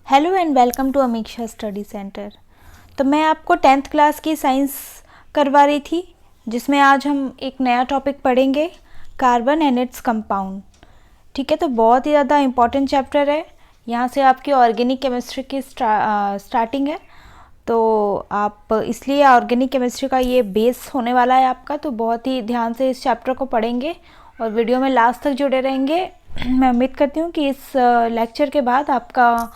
Hello and welcome to Amiksha study centre. तो मैं आपको 10th क्लास की साइंस करवा रही थी, जिसमें आज हम एक नया टॉपिक पढ़ेंगे, कार्बन एंड इट्स कंपाउंड। ठीक है, तो बहुत ही ज़्यादा इम्पॉर्टेंट चैप्टर है। यहाँ से आपकी ऑर्गेनिक केमिस्ट्री की स्टार्टिंग है, तो आप इसलिए ऑर्गेनिक केमिस्ट्री का ये बेस होने वाला है आपका। तो बहुत ही ध्यान से इस चैप्टर को पढ़ेंगे और वीडियो में लास्ट तक जुड़े रहेंगे। मैं उम्मीद करती हूँ कि इस लेक्चर के बाद आपका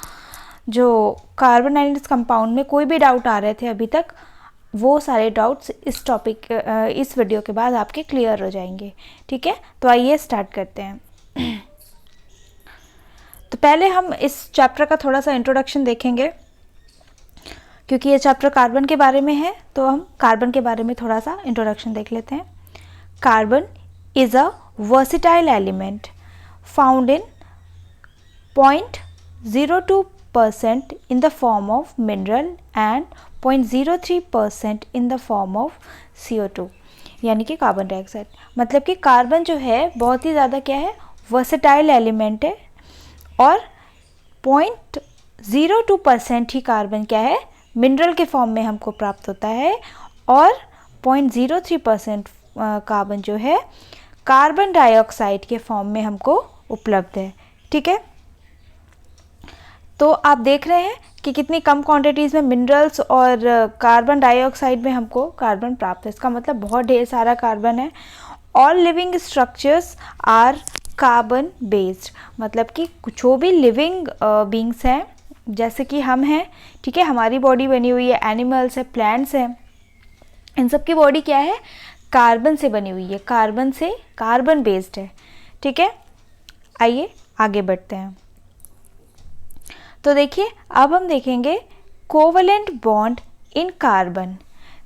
जो कार्बन एंड इट्स कंपाउंड में कोई भी डाउट आ रहे थे अभी तक, वो सारे डाउट्स इस टॉपिक इस वीडियो के बाद आपके क्लियर हो जाएंगे। ठीक है, तो आइए स्टार्ट करते हैं। तो पहले हम इस चैप्टर का थोड़ा सा इंट्रोडक्शन देखेंगे, क्योंकि ये चैप्टर कार्बन के बारे में है, तो हम कार्बन के बारे में थोड़ा सा इंट्रोडक्शन देख लेते हैं। Carbon is a versatile element found in 0.02% in the form of mineral and 0.03% in the form of CO2, यानी कि कार्बन डाइऑक्साइड। मतलब कि कार्बन जो है बहुत ही ज़्यादा क्या है, वर्सेटाइल एलिमेंट है, और 0.02% ही कार्बन क्या है, मिनरल के फॉर्म में हमको प्राप्त होता है, और 0.03% कार्बन जो है कार्बन डाइऑक्साइड के फॉर्म में हमको उपलब्ध है। ठीक है, तो आप देख रहे हैं कि कितनी कम क्वांटिटीज़ में मिनरल्स और कार्बन डाइऑक्साइड में हमको कार्बन प्राप्त है। इसका मतलब बहुत ढेर सारा कार्बन है। All living structures are carbon based, मतलब कि जो भी लिविंग बींग्स हैं, जैसे कि हम हैं, ठीक है, हमारी बॉडी बनी हुई है, एनिमल्स है, प्लांट्स हैं, इन सब की बॉडी क्या है, कार्बन से बनी हुई है, कार्बन से कार्बन बेस्ड है। ठीक है, आइए आगे बढ़ते हैं। तो देखिए, अब हम देखेंगे कोवलेंट बॉन्ड इन कार्बन।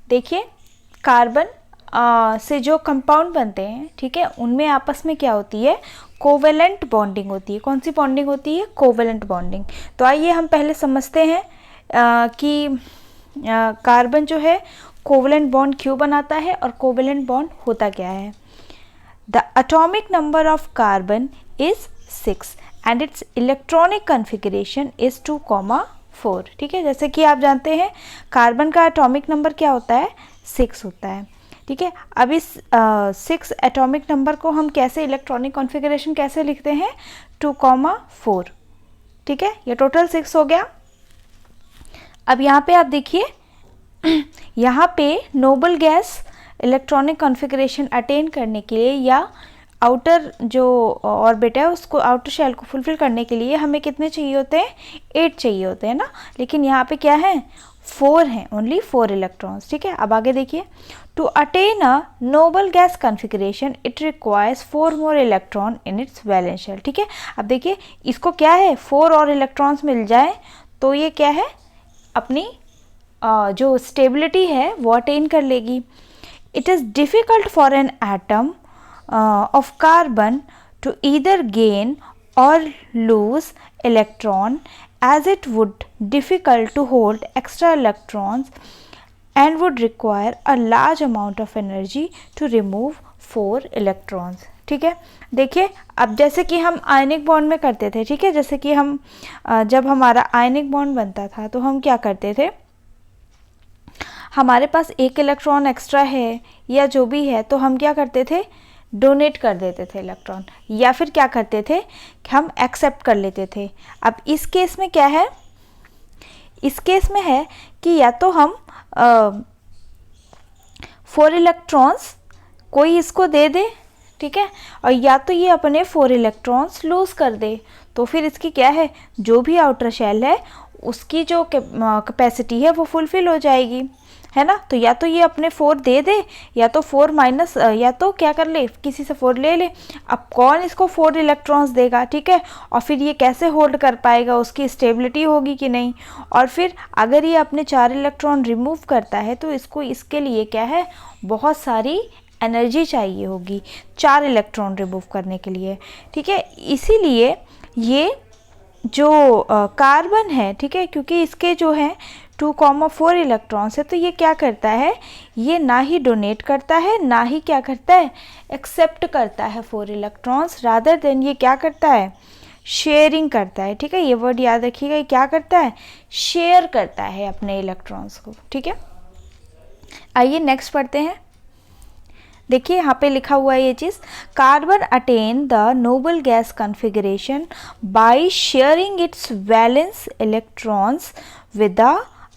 देखिए, कार्बन से जो कंपाउंड बनते हैं, ठीक है, उनमें आपस में क्या होती है, कोवलेंट बॉन्डिंग होती है। कौन सी बॉन्डिंग होती है, कोवलेंट बॉन्डिंग। तो आइए हम पहले समझते हैं कि कार्बन जो है कोवलेंट बॉन्ड क्यों बनाता है और कोवलेंट बॉन्ड होता क्या है। The atomic number of carbon is 6 and it's electronic configuration is 2,4। ठीक है, जैसे कि आप जानते हैं कार्बन का एटॉमिक नंबर क्या होता है, 6 होता है। ठीक है, अब इस 6 एटॉमिक नंबर को हम कैसे, इलेक्ट्रॉनिक कॉन्फ़िगरेशन कैसे लिखते हैं, 2,4। ठीक है, ये टोटल 6 हो गया। अब यहाँ पे आप देखिए, यहाँ पे noble gas electronic configuration attain करने के लिए, या आउटर जो ऑर्बिट है उसको, आउटर शेल को फुलफिल करने के लिए हमें कितने चाहिए होते हैं, 8 चाहिए होते हैं ना। लेकिन यहाँ पे क्या है, 4 हैं, ओनली 4 इलेक्ट्रॉन्स। ठीक है, अब आगे देखिए, to attain a noble gas configuration it requires 4 more electron in its valence shell. ठीक है, अब देखिए इसको क्या है, 4 और इलेक्ट्रॉन्स मिल जाए तो ये क्या है, अपनी जो स्टेबिलिटी है वो अटेन कर लेगी। It is difficult for an atom of carbon to either gain or lose electron, as it would difficult to hold extra electrons and would require a large amount of energy to remove 4 electrons। ठीक है, देखिए अब जैसे कि हम ionic bond में करते थे, ठीक है, जैसे कि हम जब हमारा आयनिक बॉन्ड बनता था तो हम क्या करते थे, हमारे पास 1 इलेक्ट्रॉन एक्स्ट्रा है या जो भी है, तो हम क्या करते थे, डोनेट कर देते थे इलेक्ट्रॉन, या फिर क्या करते थे, हम एक्सेप्ट कर लेते थे। अब इस केस में क्या है, इस केस में है कि या तो हम 4 इलेक्ट्रॉन्स कोई इसको दे दे, ठीक है, और या तो ये अपने 4 इलेक्ट्रॉन्स लूज़ कर दे, तो फिर इसकी क्या है, जो भी आउटर शेल है उसकी जो कैपेसिटी है वो फुलफिल हो जाएगी, है ना। तो या तो ये अपने 4 दे दे, या तो 4 माइनस, या तो क्या कर ले, किसी से 4 ले ले। अब कौन इसको 4 इलेक्ट्रॉन्स देगा, ठीक है, और फिर ये कैसे होल्ड कर पाएगा, उसकी स्टेबिलिटी होगी कि नहीं। और फिर अगर ये अपने 4 इलेक्ट्रॉन रिमूव करता है तो इसको, इसके लिए क्या है, बहुत सारी एनर्जी चाहिए होगी 4 इलेक्ट्रॉन रिमूव करने के लिए। ठीक है, इसीलिए ये जो कार्बन है, ठीक है, क्योंकि इसके जो है 2,4 इलेक्ट्रॉन्स है, तो ये क्या करता है, ये ना ही डोनेट करता है, ना ही क्या करता है, एक्सेप्ट करता है 4 इलेक्ट्रॉन्स, रादर देन ये क्या करता है, शेयरिंग करता है, ठीक है, ये वर्ड याद रखिएगा, ये क्या करता है, शेयर करता है अपने इलेक्ट्रॉन्स को, ठीक है। आइए नेक्स्ट पढ़ते हैं। देखिए यहाँ पे लिखा हुआ है ये चीज़, carbon attain the noble gas configuration by sharing its valence electrons with the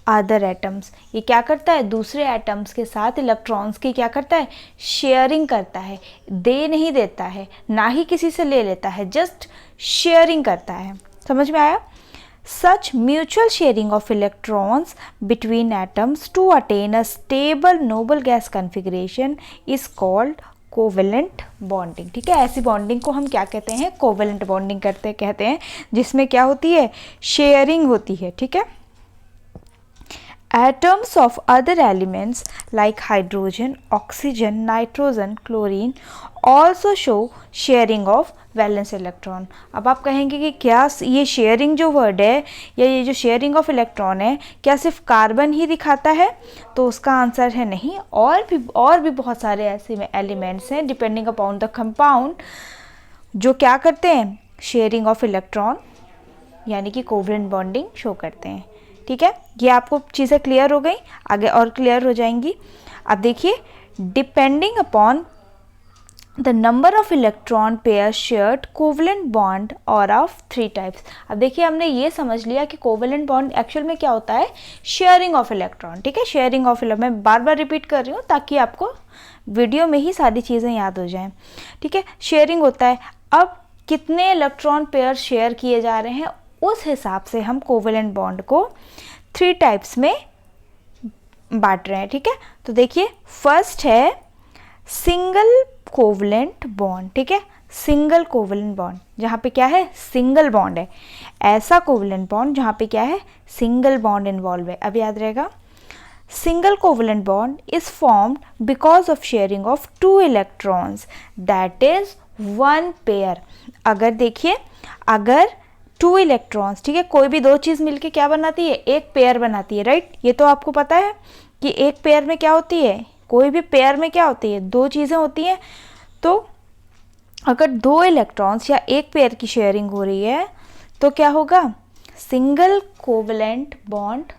other atoms. ये क्या करता है, दूसरे एटम्स के साथ इलेक्ट्रॉन्स की क्या करता है, शेयरिंग करता है, दे नहीं देता है, ना ही किसी से ले लेता है, जस्ट शेयरिंग करता है। समझ में आया? Such mutual sharing of electrons between atoms to attain a stable noble gas configuration is called covalent bonding, ठीक है। ऐसी बॉन्डिंग को हम क्या कहते हैं, कोवेलेंट बॉन्डिंग कहते हैं, जिसमें क्या होती है, शेयरिंग होती है, ठीक है। Atoms of other elements like hydrogen, oxygen, nitrogen, chlorine also show sharing of valence electron. अब आप कहेंगे कि क्या ये शेयरिंग जो वर्ड है या ये जो शेयरिंग ऑफ इलेक्ट्रॉन है, क्या सिर्फ कार्बन ही दिखाता है? तो उसका आंसर है नहीं, और भी बहुत सारे ऐसे एलिमेंट्स हैं डिपेंडिंग अपॉन द कंपाउंड जो क्या करते हैं, शेयरिंग ऑफ इलेक्ट्रॉन यानी कि कोवेलेंट बॉन्डिंग शो करते हैं, ठीक है। ये आपको चीज़ें क्लियर हो गई, आगे और क्लियर हो जाएंगी। अब देखिए, depending upon the number of electron pair shared covalent bond और ऑफ 3 टाइप्स। अब देखिए, हमने ये समझ लिया कि कोवेलेंट बॉन्ड एक्चुअल में क्या होता है, शेयरिंग ऑफ इलेक्ट्रॉन, ठीक है। शेयरिंग ऑफ इलेक्ट्रॉन, मैं बार बार रिपीट कर रही हूँ ताकि आपको वीडियो में ही सारी चीज़ें याद हो जाएं, ठीक है। शेयरिंग होता है, अब कितने इलेक्ट्रॉन पेयर शेयर किए जा रहे हैं उस हिसाब से हम कोवेलेंट बॉन्ड को 3 टाइप्स में बांट रहे हैं, ठीक है। तो देखिए, फर्स्ट है सिंगल कोवेलेंट बॉन्ड, ठीक है। सिंगल कोवेलेंट बॉन्ड जहाँ पे क्या है, सिंगल बॉन्ड है, ऐसा कोवेलेंट बॉन्ड जहाँ पे क्या है, सिंगल बॉन्ड इन्वॉल्व है। अब याद रहेगा, single covalent bond is formed because of sharing of 2 electrons that is 1 pair. अगर देखिए, अगर 2 इलेक्ट्रॉन्स, ठीक है, कोई भी 2 चीज़ मिलके क्या बनाती है, एक पेयर बनाती है, राइट। ये तो आपको पता है कि एक पेयर में क्या होती है, कोई भी पेयर में क्या होती है, 2 चीज़ें होती हैं। तो अगर 2 इलेक्ट्रॉन्स या एक पेयर की शेयरिंग हो रही है तो क्या होगा, सिंगल कोवेलेंट बॉन्ड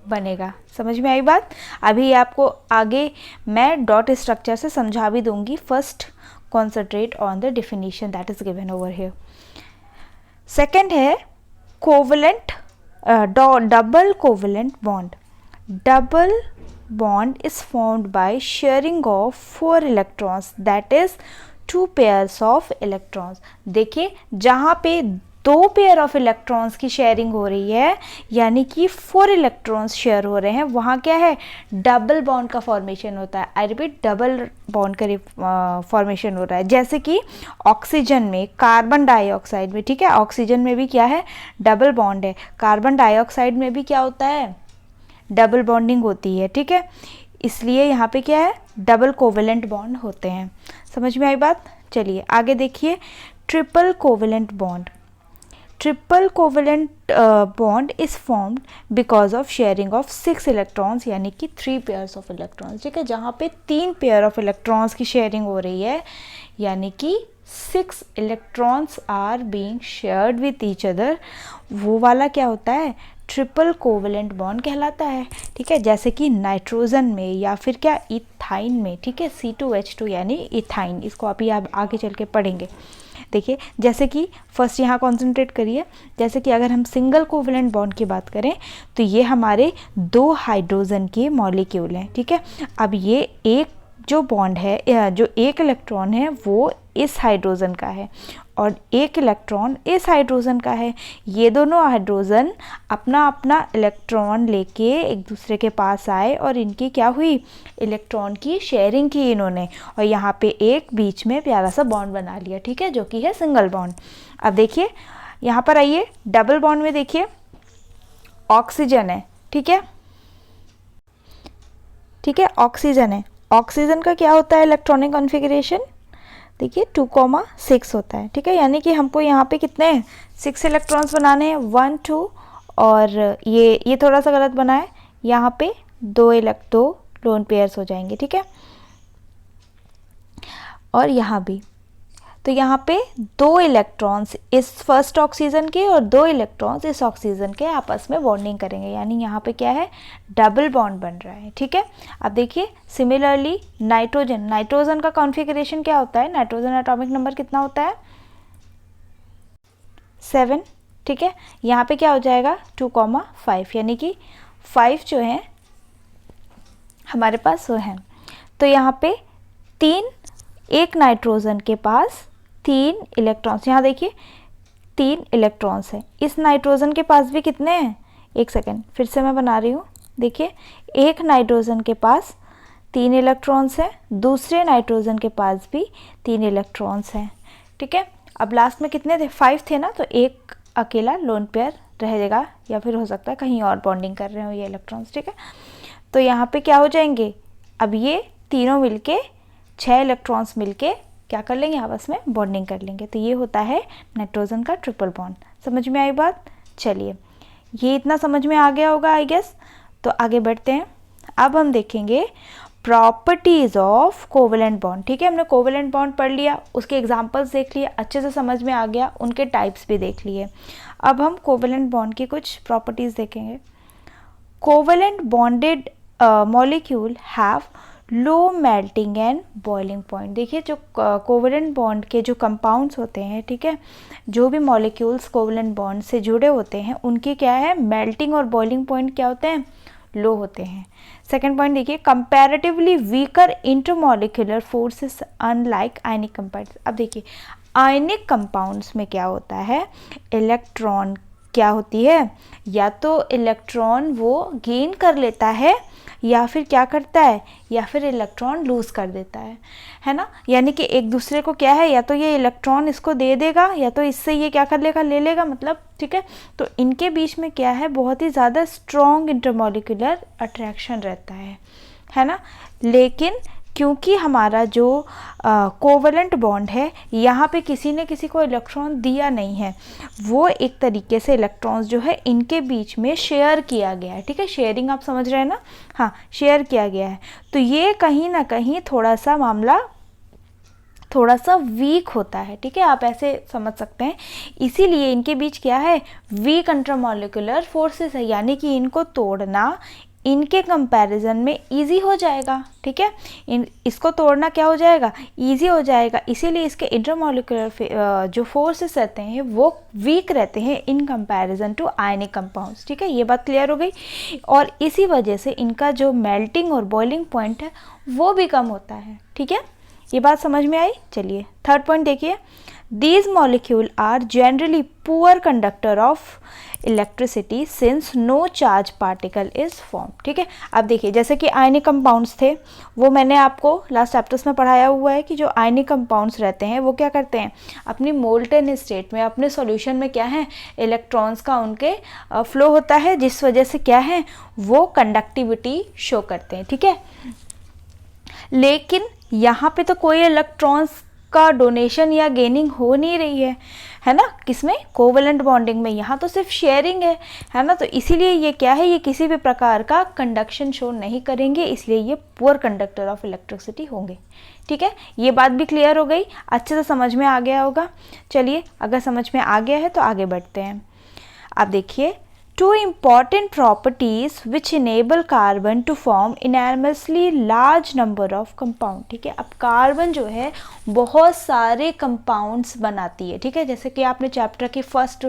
बनेगा। समझ में आई बात? अभी आपको आगे मैं डॉट स्ट्रक्चर से समझा भी दूंगी। First concentrate on the definition that is given over here. Second है covalent double covalent bond. Double bond is formed by sharing of 4 electrons that is 2 pairs of electrons। देखिए, जहाँ पे 2 पेयर ऑफ इलेक्ट्रॉन्स की sharing हो रही है यानी कि 4 इलेक्ट्रॉन्स शेयर हो रहे हैं, वहाँ क्या है, डबल बॉन्ड का फॉर्मेशन होता है। आई रिपीट, डबल बॉन्ड का फॉर्मेशन हो रहा है। जैसे कि ऑक्सीजन में, कार्बन डाइऑक्साइड में, ठीक है, ऑक्सीजन में भी क्या है, डबल बॉन्ड है। कार्बन डाइऑक्साइड में भी क्या होता है, डबल बॉन्डिंग होती है, ठीक है। इसलिए यहाँ पे क्या है, डबल कोवेलेंट बॉन्ड होते हैं। समझ में आई बात? चलिए आगे देखिए, triple covalent bond. Triple covalent bond is formed because of sharing of 6 electrons यानी कि 3 पेयर्स ऑफ इलेक्ट्रॉन्स, ठीक है। जहाँ पे 3 पेयर ऑफ इलेक्ट्रॉन्स की शेयरिंग हो रही है यानी कि 6 electrons are being shared with each other, वो वाला क्या होता है, ट्रिपल कोवेलेंट बॉन्ड कहलाता है, ठीक है। जैसे कि नाइट्रोजन में या फिर क्या, इथाइन में, ठीक है, C2H2 यानी इथाइन, इसको अभी आप आगे चल के पढ़ेंगे। देखिए, जैसे कि फर्स्ट यहाँ कॉन्सेंट्रेट करिए, जैसे कि अगर हम सिंगल कोवेलेंट बॉन्ड की बात करें तो ये हमारे 2 हाइड्रोजन के मॉलिक्यूल हैं, ठीक है। अब ये एक जो बॉन्ड है, जो एक इलेक्ट्रॉन है वो इस हाइड्रोजन का है और एक इलेक्ट्रॉन इस हाइड्रोजन का है। ये दोनों हाइड्रोजन अपना अपना इलेक्ट्रॉन लेके एक दूसरे के पास आए और इनकी क्या हुई, इलेक्ट्रॉन की शेयरिंग की इन्होंने, और यहाँ पे एक बीच में प्यारा सा बॉन्ड बना लिया, ठीक है, जो कि है सिंगल बॉन्ड। अब देखिए यहाँ पर आइए, डबल बॉन्ड में देखिए ऑक्सीजन है, ठीक है, ठीक है, ऑक्सीजन है। ऑक्सीजन का क्या होता है इलेक्ट्रॉनिक कॉन्फ़िगरेशन, देखिए 2,6 होता है, ठीक है। यानी कि हमको यहाँ पे कितने 6 इलेक्ट्रॉन्स बनाने हैं, 1 2, और ये थोड़ा सा गलत बना है, यहाँ पे 2 लोन पेयर्स हो जाएंगे, ठीक है। और यहाँ भी तो यहाँ पे 2 इलेक्ट्रॉन्स इस फर्स्ट ऑक्सीजन के और 2 इलेक्ट्रॉन्स इस ऑक्सीजन के आपस में बॉन्डिंग करेंगे, यानी यहाँ पे क्या है, डबल बॉन्ड बन रहा है। ठीक है, अब देखिए सिमिलरली नाइट्रोजन का कॉन्फ़िगरेशन क्या होता है, नाइट्रोजन एटॉमिक नंबर कितना होता है, 7। ठीक है, यहाँ पे क्या हो जाएगा 2,5, यानी कि 5 जो है हमारे पास वो है। तो यहाँ पे एक नाइट्रोजन के पास 3 इलेक्ट्रॉन्स, यहाँ देखिए 3 इलेक्ट्रॉन्स हैं। इस नाइट्रोजन के पास भी कितने हैं, एक सेकेंड फिर से मैं बना रही हूँ, देखिए एक नाइट्रोजन के पास 3 इलेक्ट्रॉन्स हैं, दूसरे नाइट्रोजन के पास भी 3 इलेक्ट्रॉन्स हैं। ठीक है, अब लास्ट में कितने थे, 5 थे ना, तो एक अकेला लोन पेयर रहेगा, या फिर हो सकता है कहीं और बॉन्डिंग कर रहे हो ये इलेक्ट्रॉन्स। ठीक है, तो यहाँ पे क्या हो जाएंगे, अब ये तीनों मिलके 6 इलेक्ट्रॉन्स मिलके क्या कर लेंगे, आपस में बॉन्डिंग कर लेंगे। तो ये होता है नाइट्रोजन का ट्रिपल बॉन्ड। समझ में आई बात? चलिए, ये इतना समझ में आ गया होगा आई गेस। तो आगे बढ़ते हैं, अब हम देखेंगे प्रॉपर्टीज़ ऑफ कोवेलेंट बॉन्ड। ठीक है, हमने कोवेलेंट बॉन्ड पढ़ लिया, उसके एग्जांपल्स देख लिए, अच्छे से समझ में आ गया, उनके टाइप्स भी देख लिए। अब हम कोवेलेंट बॉन्ड की कुछ प्रॉपर्टीज़ देखेंगे। Covalent bonded molecule have low melting and boiling point. देखिए जो कोवेलेंट बॉन्ड के जो कंपाउंड्स होते हैं, ठीक है, जो भी मॉलिक्यूल्स कोवेलेंट बॉन्ड से जुड़े होते हैं उनके क्या है, मेल्टिंग और बॉइलिंग पॉइंट क्या होते हैं, लो होते हैं। सेकेंड पॉइंट देखिए, comparatively weaker intermolecular forces unlike ionic compounds. अब देखिए आयनिक कंपाउंड्स में क्या होता है, इलेक्ट्रॉन क्या होती है, या तो इलेक्ट्रॉन वो गेन कर लेता है या फिर क्या करता है, या फिर इलेक्ट्रॉन लूज़ कर देता है ना। यानी कि एक दूसरे को क्या है, या तो ये इलेक्ट्रॉन इसको दे देगा या तो इससे ये क्या कर लेगा, ले लेगा, मतलब ठीक है। तो इनके बीच में क्या है, बहुत ही ज़्यादा स्ट्रॉन्ग इंटरमॉलिक्यूलर अट्रैक्शन रहता है ना। लेकिन क्योंकि हमारा जो कोवेलेंट बॉन्ड है, यहाँ पे किसी ने किसी को इलेक्ट्रॉन दिया नहीं है, वो एक तरीके से इलेक्ट्रॉन्स जो है इनके बीच में शेयर किया गया है। ठीक है, शेयरिंग आप समझ रहे हैं ना, हाँ शेयर किया गया है। तो ये कहीं ना कहीं थोड़ा सा मामला थोड़ा सा वीक होता है। ठीक है, आप ऐसे समझ सकते हैं, इसीलिए इनके बीच क्या है, वीक इंटरमॉलिक्यूलर फोर्सेस है, यानी कि इनको तोड़ना इनके कंपैरिजन में इजी हो जाएगा। ठीक है, इसको तोड़ना क्या हो जाएगा, इजी हो जाएगा, इसीलिए इसके इंटरमॉलिक्यूलर जो फोर्सेस रहते हैं वो वीक रहते हैं in comparison to ionic compounds. ठीक है, ये बात क्लियर हो गई, और इसी वजह से इनका जो मेल्टिंग और बॉइलिंग पॉइंट है वो भी कम होता है। ठीक है, ये बात समझ में आई। चलिए थर्ड पॉइंट देखिए, these molecule are generally poor conductor of electricity since no charge particle is form. ठीक है, अब देखिए जैसे कि आयनिक कंपाउंड्स थे, वो मैंने आपको लास्ट चैप्टर्स में पढ़ाया हुआ है कि जो आयनिक कंपाउंड्स रहते हैं वो क्या करते हैं, अपनी मोल्टन स्टेट में अपने सॉल्यूशन में क्या है, इलेक्ट्रॉन्स का उनके फ्लो होता है, जिस वजह से क्या है, वो कंडक्टिविटी शो करते हैं। ठीक है, लेकिन यहाँ पे तो कोई इलेक्ट्रॉन्स का डोनेशन या गेनिंग हो नहीं रही है ना, किसमें, कोवेलेंट बॉन्डिंग में, यहाँ तो सिर्फ शेयरिंग है ना। तो इसीलिए ये क्या है, ये किसी भी प्रकार का कंडक्शन शो नहीं करेंगे, इसलिए ये पुअर कंडक्टर ऑफ इलेक्ट्रिसिटी होंगे। ठीक है, ये बात भी क्लियर हो गई, अच्छे से समझ में आ गया होगा। चलिए, अगर समझ में आ गया है तो आगे बढ़ते हैं। अब देखिए, two important properties which enable carbon to form enormously large number of compound। ठीक है, अब कार्बन जो है बहुत सारे कंपाउंड्स बनाती है। ठीक है, जैसे कि आपने चैप्टर की फर्स्ट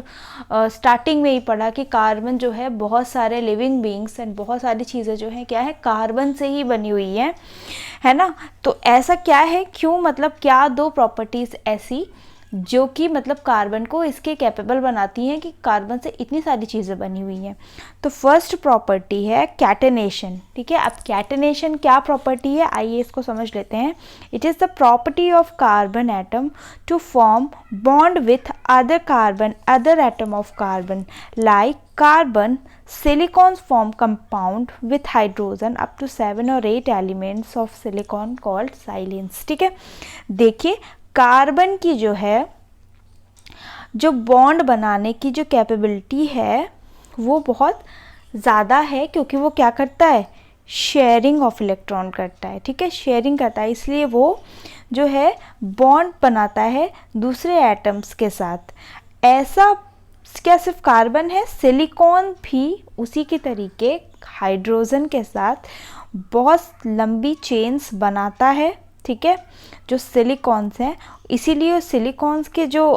स्टार्टिंग में ही पढ़ा कि कार्बन जो है बहुत सारे लिविंग बींग्स एंड बहुत सारी चीज़ें जो है क्या है, कार्बन से ही बनी हुई है ना। तो ऐसा क्या है, क्यों, मतलब क्या दो प्रॉपर्टीज़ ऐसी जो कि मतलब कार्बन को इसके कैपेबल बनाती हैं कि कार्बन से इतनी सारी चीज़ें बनी हुई हैं। तो फर्स्ट प्रॉपर्टी है कैटेनेशन। ठीक है, अब कैटेनेशन क्या प्रॉपर्टी है, आइए इसको समझ लेते हैं। It is the property of carbon atom to form bond with other carbon other atom of carbon like carbon silicon form compound with hydrogen up to 7 or 8 elements of silicon called silanes. ठीक है, देखिए carbon की जो है जो bond बनाने की जो कैपेबिलिटी है वो बहुत ज़्यादा है, क्योंकि वो क्या करता है, शेयरिंग ऑफ इलेक्ट्रॉन करता है, ठीक है, शेयरिंग करता है, इसलिए वो जो है बॉन्ड बनाता है दूसरे एटम्स के साथ। ऐसा क्या सिर्फ कार्बन है, सिलिकॉन भी उसी के तरीके हाइड्रोजन के साथ बहुत लंबी चेन्स बनाता है, ठीक है, जो सिलिकॉन्स हैं। इसीलिए सिलिकॉन्स के जो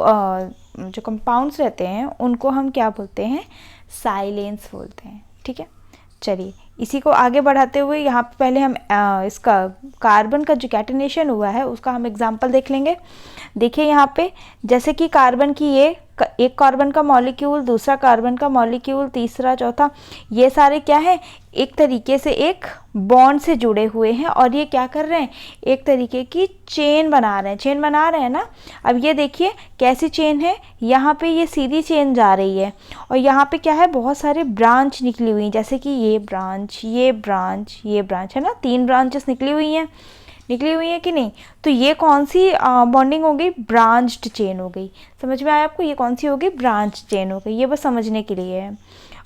कंपाउंड्स रहते हैं उनको हम क्या बोलते हैं, साइलेंस बोलते हैं, ठीक है। चलिए इसी को आगे बढ़ाते हुए यहाँ पे पहले हम इसका कार्बन का जो कैटेनेशन हुआ है उसका हम एग्जांपल देख लेंगे। देखिए यहाँ पे जैसे कि कार्बन की ये एक कार्बन का मॉलिक्यूल, दूसरा कार्बन का मॉलिक्यूल, तीसरा, चौथा, ये सारे क्या है, एक तरीके से एक बॉन्ड से जुड़े हुए हैं और ये क्या कर रहे हैं, एक तरीके की चेन बना रहे हैं ना। अब ये देखिए कैसी चेन है, यहाँ पे ये सीधी चेन जा रही है और यहाँ पे क्या है, बहुत सारे ब्रांच निकली हुई हैं, जैसे कि ये ब्रांच, ये ब्रांच, ये ब्रांच है ना, 3 ब्रांचेस निकली हुई हैं कि नहीं। तो ये कौन सी बॉन्डिंग हो गई, ब्रांच्ड चेन हो गई। समझ में आया आपको, ये कौन सी हो गई, ब्रांच चेन हो गई। ये बस समझने के लिए है।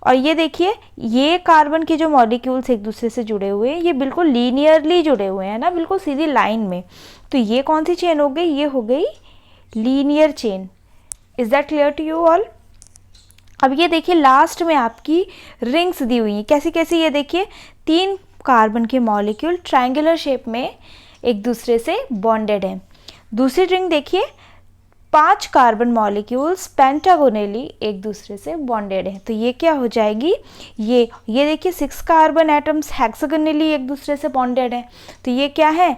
और ये देखिए ये कार्बन के जो मॉलिक्यूल्स एक दूसरे से जुड़े हुए हैं, ये बिल्कुल लीनियरली जुड़े हुए हैं ना, बिल्कुल सीधी लाइन में। तो ये कौन सी चेन हो गई, ये हो गई linear chain. Is that clear to you all. अब ये देखिए लास्ट में आपकी रिंग्स दी हुई हैं, कैसी कैसी, ये देखिए 3 कार्बन के मॉलिक्यूल ट्रायंगुलर शेप में एक दूसरे से बॉन्डेड हैं। दूसरी रिंग देखिए 5 कार्बन मॉलिक्यूल्स पेंटागोनली एक दूसरे से बॉन्डेड हैं। तो ये क्या हो जाएगी, ये देखिए 6 कार्बन एटम्स हेक्सागोनली एक दूसरे से बॉन्डेड हैं। तो ये क्या है,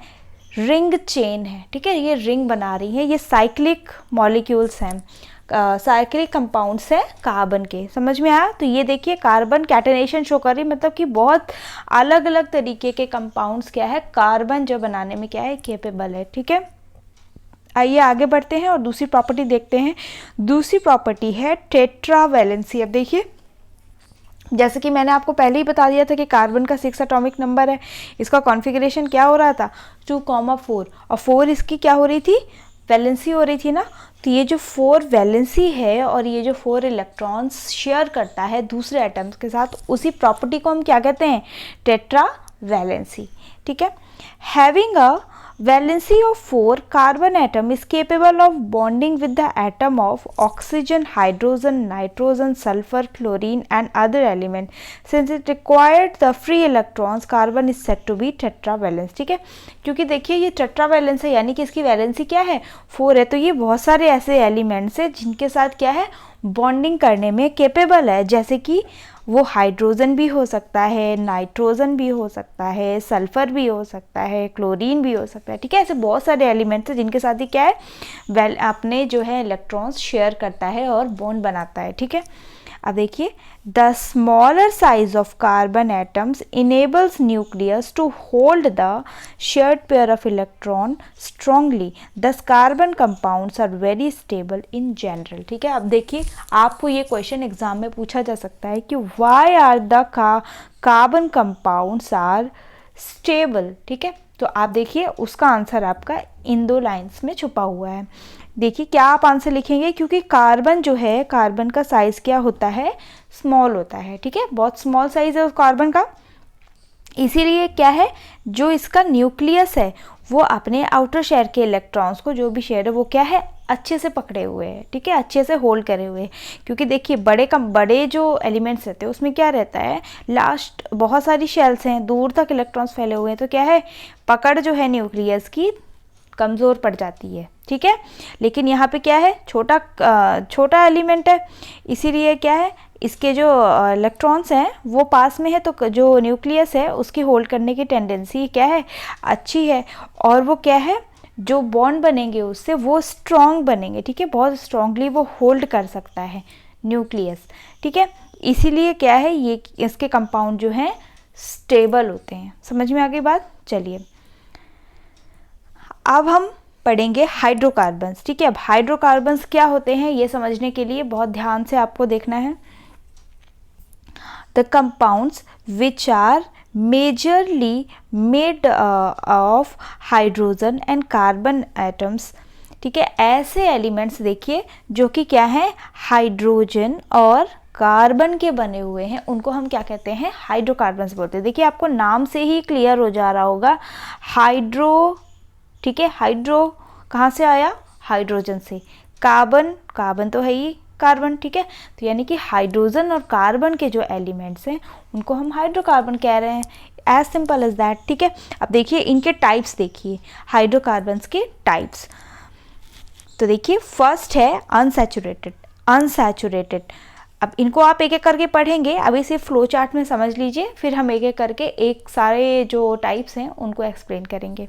रिंग चेन है, ठीक है, ये रिंग बना रही है। ये साइक्लिक मॉलिक्यूल्स हैं, साइक्लिक कंपाउंड्स हैं कार्बन के। समझ में आया। तो ये देखिए कार्बन कैटेनेशन शो कर रही है, मतलब कि बहुत अलग अलग तरीके के कंपाउंड्स क्या है, कार्बन जो बनाने में क्या है, कैपेबल है, ठीक है। आइए आगे बढ़ते हैं और दूसरी प्रॉपर्टी देखते हैं। दूसरी प्रॉपर्टी है टेट्रावैलेंसी। अब देखिए जैसे कि मैंने आपको पहले ही बता दिया था कि कार्बन का 6 एटॉमिक नंबर है, इसका कॉन्फ़िगरेशन क्या हो रहा था, 2,4, और 4 इसकी क्या हो रही थी, वैलेंसी हो रही थी ना। तो ये जो 4 वैलेंसी है और ये जो 4 इलेक्ट्रॉन्स शेयर करता है दूसरे एटम्स के साथ, उसी प्रॉपर्टी को हम क्या कहते हैं, टेट्रा वैलेंसी, ठीक है। Having a valency of 4 carbon atom is capable of bonding with the atom of oxygen, hydrogen, nitrogen, sulfur, chlorine and other element. Since it required the free electrons, carbon is said to be tetravalent, ठीक है। क्योंकि देखिए ये टेट्रावैलेंस है, यानी कि इसकी valency क्या है, 4 है। तो ये बहुत सारे ऐसे एलिमेंट्स है जिनके साथ क्या है, बॉन्डिंग करने में केपेबल है। जैसे कि वो हाइड्रोजन भी हो सकता है, नाइट्रोजन भी हो सकता है, सल्फर भी हो सकता है, क्लोरीन भी हो सकता है, ठीक है। ऐसे बहुत सारे एलिमेंट्स हैं जिनके साथ ही क्या है, अपने जो है इलेक्ट्रॉन्स शेयर करता है और बॉन्ड बनाता है, ठीक है। अब देखिए the smaller size of carbon atoms enables nucleus to hold the shared pair of electron strongly, thus carbon compounds are very stable in general, ठीक है। अब देखिए आपको ये क्वेश्चन एग्जाम में पूछा जा सकता है कि why are the carbon compounds are stable, ठीक है। तो आप देखिए उसका आंसर आपका इन 2 लाइंस में छुपा हुआ है। देखिए क्या आप आंसर लिखेंगे, क्योंकि कार्बन जो है, कार्बन का साइज़ क्या होता है, स्मॉल होता है, ठीक है, बहुत स्मॉल साइज़ है उस कार्बन का। इसीलिए क्या है, जो इसका न्यूक्लियस है वो अपने आउटर शेयर के इलेक्ट्रॉन्स को, जो भी शेयर है वो क्या है, अच्छे से पकड़े हुए हैं, ठीक है, अच्छे से होल्ड करे हुए हैं। क्योंकि देखिए बड़े जो एलिमेंट्स रहते हैं उसमें क्या रहता है, लास्ट बहुत सारी शेल्स हैं, दूर तक इलेक्ट्रॉन्स फैले हुए हैं, तो क्या है, पकड़ जो है न्यूक्लियस की कमज़ोर पड़ जाती है, ठीक है। लेकिन यहाँ पे क्या है, छोटा एलिमेंट है, इसीलिए क्या है, इसके जो इलेक्ट्रॉन्स हैं वो पास में है, तो जो न्यूक्लियस है उसकी होल्ड करने की टेंडेंसी क्या है, अच्छी है। और वो क्या है, जो बॉन्ड बनेंगे उससे वो स्ट्रॉन्ग बनेंगे, ठीक है, बहुत स्ट्रॉन्गली वो होल्ड कर सकता है न्यूक्लियस, ठीक है। इसीलिए क्या है, ये इसके कंपाउंड जो हैं स्टेबल होते हैं। समझ में आ गई बात। चलिए अब हम पढ़ेंगे हाइड्रोकार्बन्स, ठीक है। अब हाइड्रोकार्बन्स क्या होते हैं ये समझने के लिए बहुत ध्यान से आपको देखना है। The compounds which are majorly made of hydrogen and carbon atoms, ठीक है। ऐसे एलिमेंट्स देखिए जो कि क्या है, हाइड्रोजन और कार्बन के बने हुए हैं उनको हम क्या कहते हैं, हाइड्रोकार्बन्स बोलते हैं। देखिए आपको नाम से ही क्लियर हो जा रहा होगा, हाइड्रो, ठीक है, हाइड्रो कहाँ से आया, हाइड्रोजन से, कार्बन, कार्बन तो है ही कार्बन, ठीक है, तो यानी कि हाइड्रोजन और कार्बन के जो एलिमेंट्स हैं उनको हम हाइड्रोकार्बन कह रहे हैं, एज सिंपल एज दैट, ठीक है। अब देखिए इनके टाइप्स, देखिए हाइड्रोकार्बन्स के टाइप्स, तो देखिए फर्स्ट है अनसैचुरेटेड, अनसैचुरेटेड। अब इनको आप एक एक करके पढ़ेंगे, अभी सिर्फ फ्लो चार्ट में समझ लीजिए, फिर हम एक एक करके एक सारे जो टाइप्स हैं उनको एक्सप्लेन करेंगे।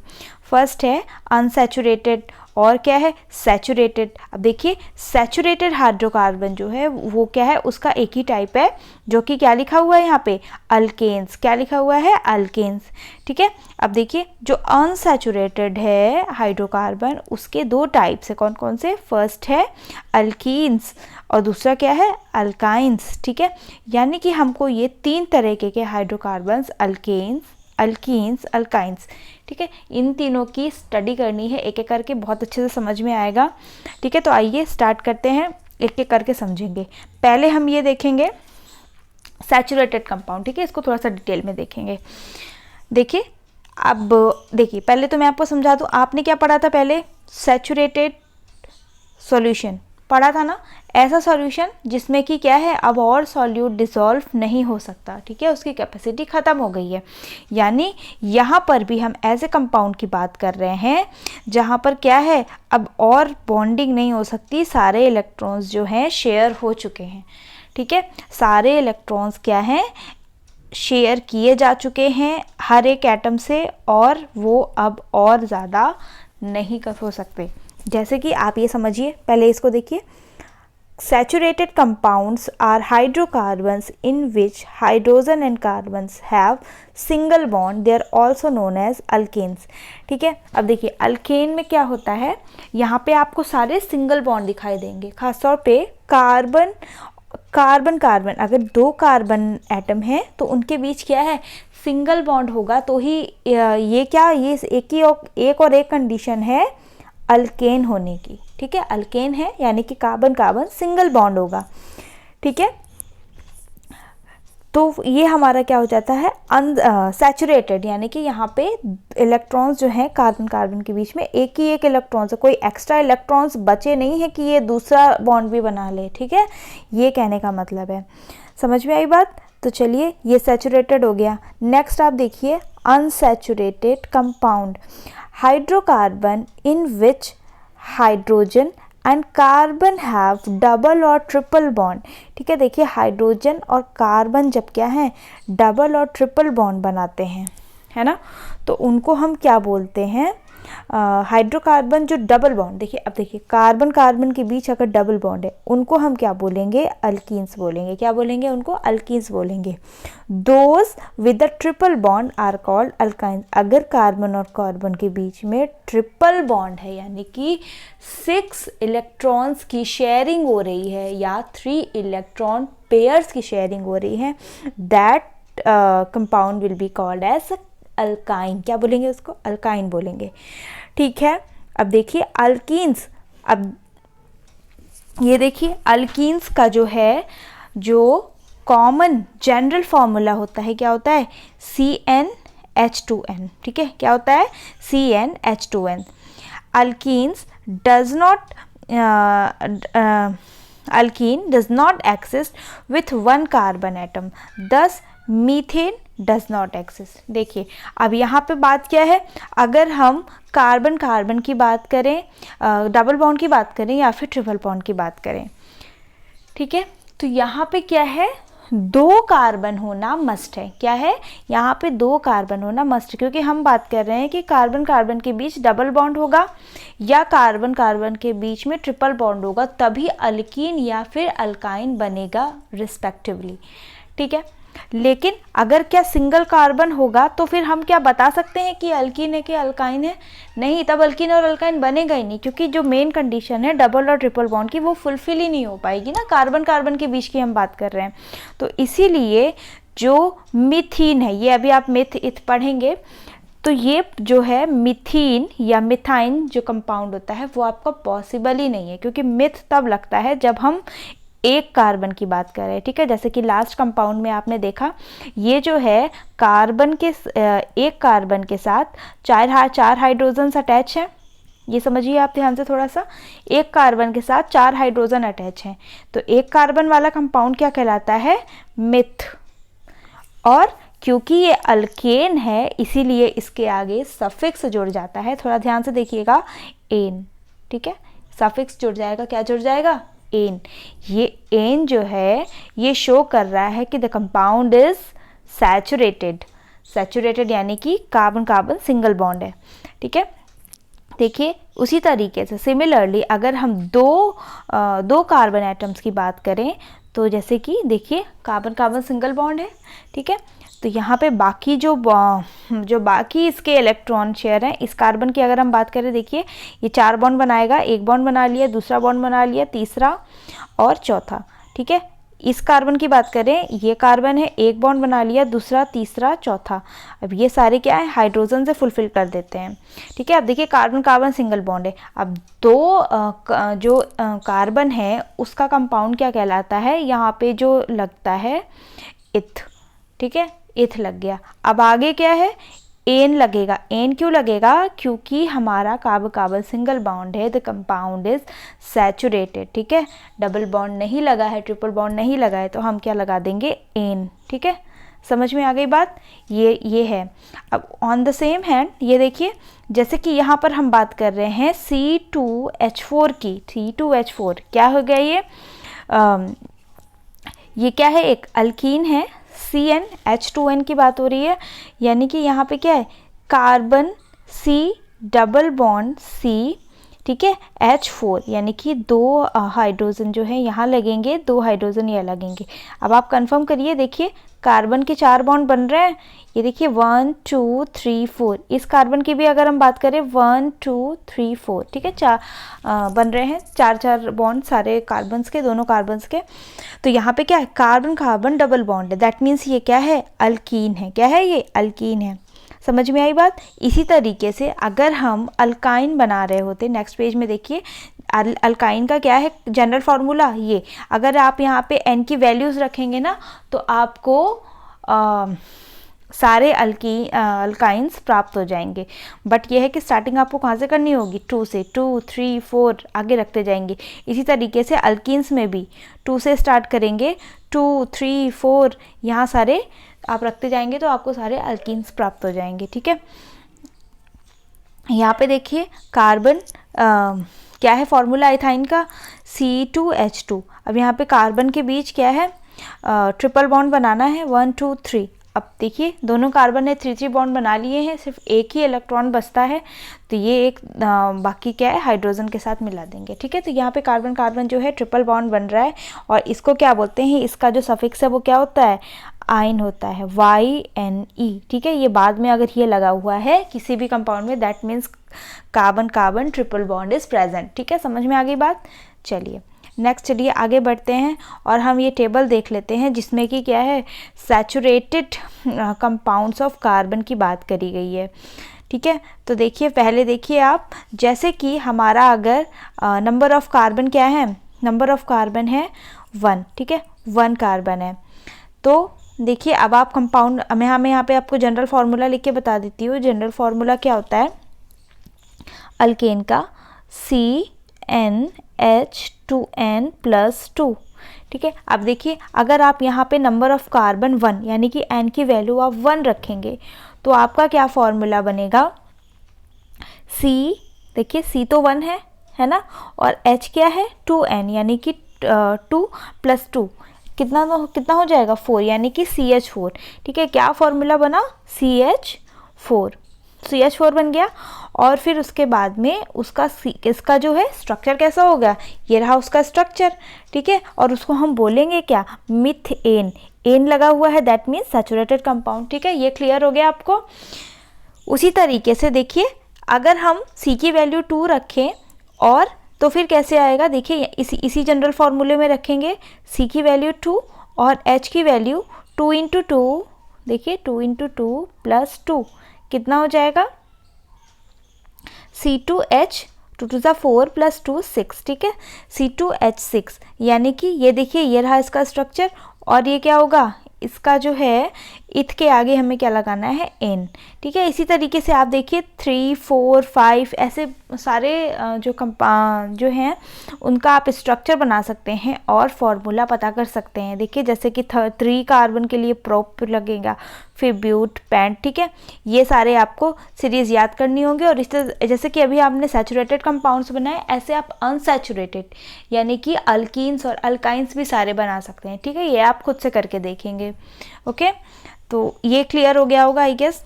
फर्स्ट है अनसैचुरेटेड, और क्या है, सैचुरेटेड। अब देखिए सैचुरेटेड हाइड्रोकार्बन जो है वो क्या है, उसका एक ही टाइप है, जो कि क्या लिखा हुआ है यहाँ पे, अल्केन्स, क्या लिखा हुआ है, अल्केन्स, ठीक है। अब देखिए जो अनसैचुरेटेड है हाइड्रोकार्बन, उसके दो टाइप्स है, कौन कौन से, फर्स्ट है अल्कीन्स और दूसरा क्या है, अल्काइंस, ठीक है। यानी कि हमको ये तीन तरह के हाइड्रोकार्बन्स, अल्केन्स, अल्कीन्स, अल्काइंस, ठीक है, इन तीनों की स्टडी करनी है, एक एक करके बहुत अच्छे से समझ में आएगा, ठीक है। तो आइए स्टार्ट करते हैं, एक एक करके समझेंगे। पहले हम ये देखेंगे सैचुरेटेड कंपाउंड, ठीक है, इसको थोड़ा सा डिटेल में देखेंगे। देखिए अब देखिए पहले तो मैं आपको समझा दूँ, आपने क्या पढ़ा था पहले, सैचुरेटेड सॉल्यूशन पढ़ा था ना, ऐसा सॉल्यूशन जिसमें कि क्या है, अब और सॉल्यूट डिसॉल्व नहीं हो सकता, ठीक है, उसकी कैपेसिटी ख़त्म हो गई है। यानी यहाँ पर भी हम ऐसे कंपाउंड की बात कर रहे हैं जहाँ पर क्या है, अब और बॉन्डिंग नहीं हो सकती, सारे इलेक्ट्रॉन्स जो हैं शेयर हो चुके हैं, ठीक है, सारे इलेक्ट्रॉन्स क्या हैं, शेयर किए जा चुके हैं हर एक एटम से, और वो अब और ज़्यादा नहीं कर हो सकते। जैसे कि आप ये समझिए, पहले इसको देखिए, saturated compounds are hydrocarbons in which hydrogen and carbons have single bond, they are also known as alkanes, ठीक है। अब देखिए अल्केन में क्या होता है, यहाँ पे आपको सारे सिंगल बॉन्ड दिखाई देंगे, खासतौर पे कार्बन, कार्बन कार्बन, अगर दो कार्बन एटम है तो उनके बीच क्या है, सिंगल बॉन्ड होगा, तो ही ये क्या, ये एक और एक कंडीशन है अल्केन होने की, ठीक है, अल्केन है यानी कि कार्बन कार्बन सिंगल बॉन्ड होगा, ठीक है। तो ये हमारा क्या हो जाता है, सैचुरेटेड, यानी कि यहाँ पे इलेक्ट्रॉन्स जो हैं कार्बन कार्बन के बीच में एक ही एक इलेक्ट्रॉन्स है, कोई एक्स्ट्रा इलेक्ट्रॉन्स बचे नहीं है कि ये दूसरा बॉन्ड भी बना ले, ठीक है, ये कहने का मतलब है। समझ में आई बात? तो चलिए ये सैचुरेटेड हो गया। नेक्स्ट आप देखिए unsaturated compound, hydrocarbon in which hydrogen and carbon have double और ट्रिपल बॉन्ड, ठीक है। देखिए हाइड्रोजन और कार्बन जब क्या है, डबल और ट्रिपल बॉन्ड बनाते हैं, है ना, तो उनको हम क्या बोलते हैं, हाइड्रोकार्बन जो डबल बॉन्ड, देखिए अब देखिए कार्बन कार्बन के बीच अगर डबल बॉन्ड है उनको हम क्या बोलेंगे, अल्कीन्स बोलेंगे, क्या बोलेंगे उनको, अल्कीन्स बोलेंगे। Those with the triple bond are called alkynes, अगर कार्बन और कार्बन के बीच में ट्रिपल बॉन्ड है, यानी कि 6 इलेक्ट्रॉन्स की शेयरिंग हो रही है या 3 इलेक्ट्रॉन पेयर्स की शेयरिंग हो रही है, that compound will be called as alkyne, क्या बोलेंगे उसको, अल्काइन बोलेंगे, ठीक है। अब देखिए अल्कीन्स, अब ये देखिए अल्कीन्स का जो है, जो कॉमन जनरल फॉर्मूला होता है, क्या होता है, CnH2n, ठीक है, क्या होता है, CnH2n। Alkenes does not, alkyne does not exist with 1 carbon atom, दस मीथेन डज नॉट एक्सिस्ट। देखिए अब यहाँ पे बात क्या है, अगर हम कार्बन कार्बन की बात करें, डबल बॉन्ड की बात करें या फिर ट्रिपल बॉन्ड की बात करें, ठीक है, तो यहाँ पे क्या है, 2 कार्बन होना मस्ट है, क्या है, यहाँ पे 2 कार्बन होना मस्ट है, क्योंकि हम बात कर रहे हैं कि कार्बन कार्बन के बीच डबल बॉन्ड होगा या कार्बन कार्बन के बीच में ट्रिपल बॉन्ड होगा, तभी अल्कीन या फिर अल्काइन बनेगा रिस्पेक्टिवली, ठीक है। लेकिन अगर क्या सिंगल कार्बन होगा तो फिर हम क्या बता सकते हैं कि अल्कीन है कि अल्काइन है, नहीं, तब अल्कीन और अल्काइन बनेगा ही नहीं, क्योंकि जो मेन कंडीशन है डबल और ट्रिपल बॉन्ड की वो फुलफिल ही नहीं हो पाएगी ना, कार्बन कार्बन के बीच की हम बात कर रहे हैं। तो इसीलिए जो मिथीन है, ये अभी आप मिथ इथ पढ़ेंगे, तो ये जो है मिथीन या मिथाइन जो कंपाउंड होता है वो आपका पॉसिबल ही नहीं है, क्योंकि मिथ तब लगता है जब हम एक कार्बन की बात कर रहे हैं, ठीक है। जैसे कि लास्ट कंपाउंड में आपने देखा, ये जो है कार्बन के एक कार्बन के साथ चार हाइड्रोजन अटैच हैं। ये समझिए आप ध्यान से थोड़ा सा, एक कार्बन के साथ 4 हाइड्रोजन अटैच हैं। तो एक कार्बन वाला कंपाउंड क्या कहलाता है? मिथ। और क्योंकि ये अल्केन है इसीलिए इसके आगे सफिक्स जुड़ जाता है। थोड़ा ध्यान से देखिएगा, एन, ठीक है। सफिक्स जुड़ जाएगा, क्या जुड़ जाएगा? एन। ये एन जो है ये शो कर रहा है कि the compound is saturated. Saturated यानी कि कार्बन कार्बन सिंगल बॉन्ड है, ठीक है। देखिए उसी तरीके से सिमिलरली अगर हम दो कार्बन एटम्स की बात करें तो जैसे कि देखिए कार्बन कार्बन सिंगल बॉन्ड है, ठीक है। तो यहाँ पे बाकी जो बाकी इसके इलेक्ट्रॉन शेयर हैं, इस कार्बन की अगर हम बात करें, देखिए ये 4 बॉन्ड बनाएगा, एक बॉन्ड बना लिया, दूसरा बॉन्ड बना लिया, तीसरा और चौथा, ठीक है। इस कार्बन की बात करें, ये कार्बन है, एक बॉन्ड बना लिया, दूसरा, तीसरा, चौथा। अब ये सारे क्या है? हाइड्रोजन से फुलफिल कर देते हैं, ठीक है। अब देखिए कार्बन कार्बन सिंगल बॉन्ड है। अब जो कार्बन है उसका कंपाउंड क्या कहलाता है? यहाँ पे जो लगता है इथ, ठीक है, इथ लग गया। अब आगे क्या है? एन लगेगा। एन क्यों लगेगा? क्योंकि हमारा कार्बन कार्बन सिंगल बॉन्ड है, द कंपाउंड इज सैचुरेटेड, ठीक है। डबल बॉन्ड नहीं लगा है, ट्रिपल बॉन्ड नहीं लगा है, तो हम क्या लगा देंगे? एन, ठीक है। समझ में आ गई बात? ये है। अब ऑन द सेम हैंड ये देखिए, जैसे कि यहाँ पर हम बात कर रहे हैं C2H4 की। C2H4 क्या हो गया ये क्या है? एक अल्कीन है। CnH2n की बात हो रही है, यानी कि यहाँ पे क्या है? Carbon C double bond C, ठीक है, H4, यानी कि 2 हाइड्रोजन जो है यहाँ लगेंगे, 2 हाइड्रोजन यहाँ लगेंगे। अब आप कंफर्म करिए, देखिए कार्बन के 4 बॉन्ड बन रहे हैं, ये देखिए 1 2 3 4। इस कार्बन की भी अगर हम बात करें 1 2 3 4, ठीक है, 4 बन रहे हैं, 4 बॉन्ड सारे कार्बन्स के, दोनों कार्बन्स के। तो यहाँ पे क्या है? कार्बन कार्बन डबल बॉन्ड है, दैट मीन्स ये क्या है? अल्कीन है। क्या है ये? अल्कीन है। समझ में आई बात? इसी तरीके से अगर हम अल्काइन बना रहे होते, नेक्स्ट पेज में देखिए, अल्काइन का क्या है जनरल फार्मूला? ये अगर आप यहाँ पे n की वैल्यूज़ रखेंगे ना तो आपको सारे अल्काइंस प्राप्त हो जाएंगे। बट ये है कि स्टार्टिंग आपको कहाँ से करनी होगी? 2 से, 2 3 4 आगे रखते जाएंगे। इसी तरीके से अल्कीन्स में भी 2 से स्टार्ट करेंगे, 2 3 4 यहाँ सारे आप रखते जाएंगे तो आपको सारे अल्कीन्स प्राप्त हो जाएंगे, ठीक है। यहाँ पे देखिए कार्बन क्या है फॉर्मूला इथाइन का? C2H2। अब यहाँ पे कार्बन के बीच क्या है? ट्रिपल बॉन्ड बनाना है, 1 2 3। अब देखिए दोनों कार्बन ने 3 3 बॉन्ड बना लिए हैं, सिर्फ एक ही इलेक्ट्रॉन बचता है, तो ये एक बाकी क्या है? हाइड्रोजन के साथ मिला देंगे, ठीक है। तो यहाँ पे कार्बन कार्बन जो है ट्रिपल बॉन्ड बन रहा है, और इसको क्या बोलते हैं? इसका जो सफिक्स है वो क्या होता है? आइन होता है, YNE, ठीक है। ये बाद में अगर ये लगा हुआ है किसी भी कंपाउंड में, that means carbon carbon triple bond is present, ठीक है। समझ में आ गई बात? चलिए नेक्स्ट, चलिए आगे बढ़ते हैं और हम ये टेबल देख लेते हैं जिसमें कि क्या है? सैचुरेटेड कंपाउंड्स ऑफ कार्बन की बात करी गई है, ठीक है। तो देखिए पहले देखिए आप, जैसे कि हमारा अगर नंबर ऑफ कार्बन क्या है? नंबर ऑफ कार्बन है 1, ठीक है, 1 कार्बन है। तो देखिए अब आप कंपाउंड, मैं यहाँ पे आपको जनरल फार्मूला लिख के बता देती हूँ। जनरल फार्मूला क्या होता है अल्केन का? CnH2n+2, ठीक है। अब देखिए अगर आप यहाँ पे नंबर ऑफ कार्बन 1 यानी कि n की वैल्यू आप 1 रखेंगे तो आपका क्या फॉर्मूला बनेगा? C, देखिए C तो 1 है ना, और H क्या है? 2n, यानी कि 2 + 2 कितना हो जाएगा? 4, यानी कि CH4, ठीक है। क्या फॉर्मूला बना? CH4 बन गया। और फिर उसके बाद में इसका जो है स्ट्रक्चर कैसा हो गया? ये रहा उसका स्ट्रक्चर, ठीक है। और उसको हम बोलेंगे क्या? मिथेन। एन लगा हुआ है, दैट मीन्स सैचुरेटेड कंपाउंड, ठीक है। ये क्लियर हो गया आपको? उसी तरीके से देखिए अगर हम C की वैल्यू 2 रखें और तो फिर कैसे आएगा? देखिए इसी जनरल फार्मूले में रखेंगे, C की वैल्यू 2 और H की वैल्यू 2 × 2, देखिए 2 × 2 + 2 कितना हो जाएगा? C2H 2 टू ज़ा 4 प्लस 2 6, ठीक है, C2H6, यानी कि ये देखिए ये रहा इसका स्ट्रक्चर। और ये क्या होगा, इसका जो है इथ के आगे हमें क्या लगाना है, N, ठीक है। इसी तरीके से आप देखिए 3, 4, 5 ऐसे सारे जो हैं उनका आप स्ट्रक्चर बना सकते हैं और फॉर्मूला पता कर सकते हैं। देखिए जैसे कि 3 कार्बन के लिए प्रोप लगेगा, फिर ब्यूट, पेंट, ठीक है। ये सारे आपको सीरीज़ याद करनी होंगी। और इस तरह जैसे कि अभी आपने सैचुरेटेड कंपाउंड्स बनाए, ऐसे आप अनसैचुरेटेड यानी कि अल्कीन्स और अल्काइंस भी सारे बना सकते हैं, ठीक है। ये आप खुद से करके देखेंगे, ओके। तो ये क्लियर हो गया होगा आई गेस।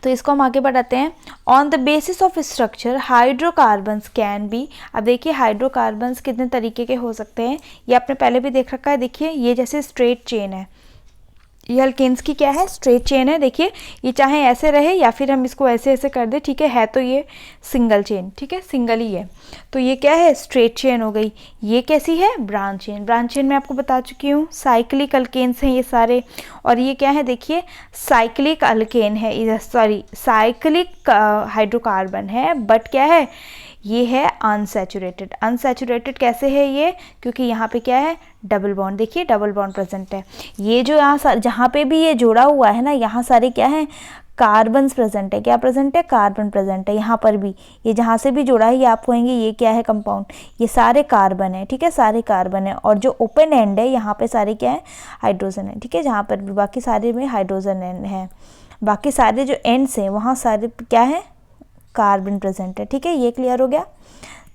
तो इसको हम आगे बढ़ाते हैं। On the basis of structure hydrocarbons can be. अब देखिए हाइड्रोकार्बन्स कितने तरीके के हो सकते हैं, ये आपने पहले भी देख रखा है। देखिए ये जैसे स्ट्रेट चेन है, ये अल्केन्स की क्या है, स्ट्रेट चेन है। देखिए ये चाहे ऐसे रहे या फिर हम इसको ऐसे ऐसे कर दे, ठीक है तो ये सिंगल चेन, ठीक है, सिंगल ही है। तो ये क्या है, स्ट्रेट चेन हो गई। ये कैसी है, ब्रांच चेन। ब्रांच चेन मैं आपको बता चुकी हूँ, साइक्लिक अल्केन्स हैं ये सारे। और ये क्या है, देखिए साइक्लिक अल्केन है, सॉरी साइक्लिक हाइड्रोकार्बन है, बट क्या है, ये है अनसैचुरेटेड। अनसैचुरेटेड कैसे है ये, क्योंकि यहाँ पे क्या है, डबल बॉन्ड, देखिए डबल बॉन्ड प्रेजेंट है। ये जो यहाँ जहाँ पे भी ये जोड़ा हुआ है ना, यहाँ सारे क्या है, कार्बन्स प्रेजेंट है। क्या प्रेजेंट है, कार्बन प्रेजेंट है। यहाँ पर भी ये जहाँ से भी जोड़ा है ये आप कहेंगे ये क्या है, कंपाउंड, ये सारे कार्बन है, ठीक है, सारे कार्बन है। और जो ओपन एंड है यहाँ पे सारे क्या है, हाइड्रोजन है, ठीक है। जहाँ पर भी बाकी सारे में हाइड्रोजन है, बाकी सारे जो एंड्स हैं वहाँ सारे क्या है, कार्बन प्रेजेंट है, ठीक है। ये क्लियर हो गया।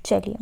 चलिए